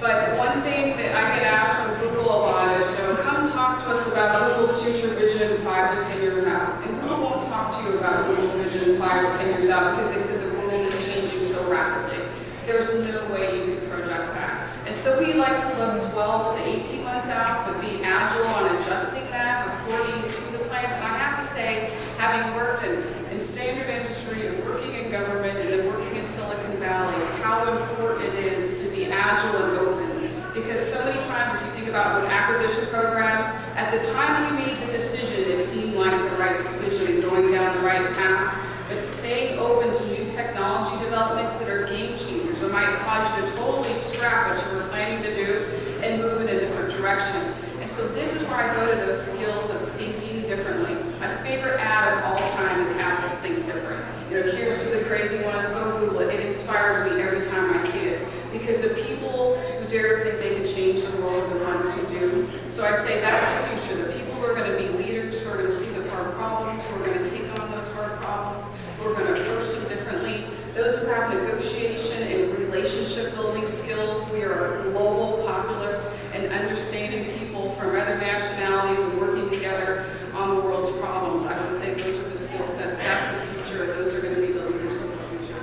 But one thing that I get asked from Google a lot is, come talk to us about Google's future vision 5 to 10 years out. And Google won't talk to you about Google's vision 5 to 10 years out because they said the world is changing so rapidly. There's no way you can project that. And so we like to look 12 to 18 months out, but be agile on adjusting that according to the plans. And I have to say, having worked in standard industry and working in government and then working in Silicon Valley, how important it is to be agile and open. Because so many times, if you think about what acquisition programs, at the time we made the decision, it seemed like the right decision and going down the right path. But staying open to new technology developments that are game changers or might cause you to totally scrap what you were planning to do and move in a different direction. And so this is where I go to those skills of thinking differently. My favorite ad of all time is Apple's Think Different. Here's to the crazy ones, go Google it. It inspires me every time I see it. Because the people who dare to think they can change the world are the ones who do. So I'd say that's the future. The people who are going to be leaders, who are going to see the hard problems, who are going to take on those hard problems, who are going to approach them differently. Those who have negotiation and relationship building skills. We are a global populace and understanding people from other nationalities and working together on the world's problems. I would say those are the skill sets. That's the future. Those are going to be the leaders of the future.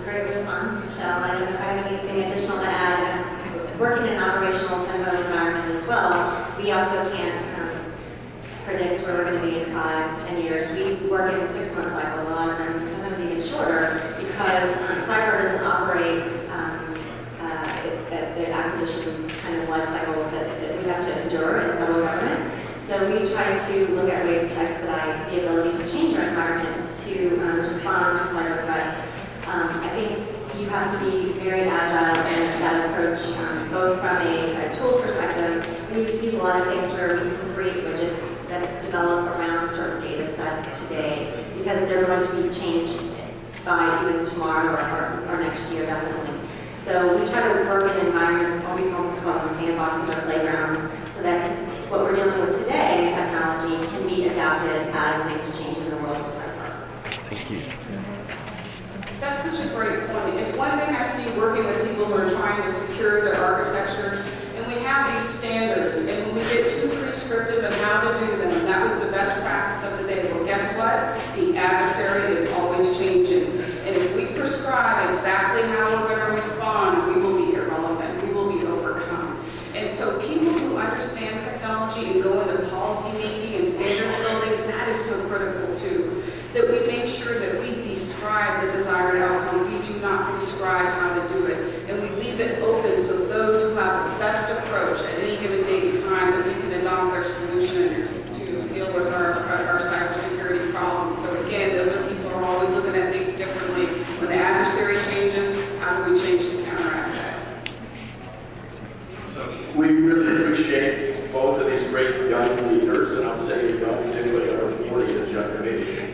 Great response, Michelle. I don't know if I have anything additional to add. Working in an operational tempo environment as well, we also can't predict where we're going to be in 5 to 10 years. We work in 6-month cycles a lot of times, and sometimes even shorter, because cyber doesn't operate at the acquisition kind of life cycle that we have to endure in federal government. So we try to look at ways to expedite the ability to change our environment to respond to cyber threats. I think you have to be very agile in that approach, both from a tools perspective. We use a lot of things where we can create widgets that develop around certain data sets today because they're going to be changed by even tomorrow or next year, definitely. So we try to work in environments, what we almost call them sandboxes or playgrounds, so that what we're dealing with today, technology, can be adapted as things change in the world of cyber. Thank you. That's such a great point. It's one thing I see working with people who are trying to secure their architectures, and we have these standards, and when we get too prescriptive in how to do them, and that was the best practice of the day. Well, guess what? The adversary is always changing. And if we prescribe exactly how we're going to respond, we will be irrelevant. We will be overcome. And so people who understand technology and go into policy making and standards building, that is so critical too. That we make sure that we describe the desired outcome. We do not prescribe how to do it. And we leave it open so those who have the best approach at any given date and time that we can adopt their solution to deal with our cybersecurity problems. So again, those are people who are always looking at things differently. When the adversary changes, how do we change to counteract that? So we really appreciate both of these great young leaders, and I'll say young, anybody over 40 is younger than me.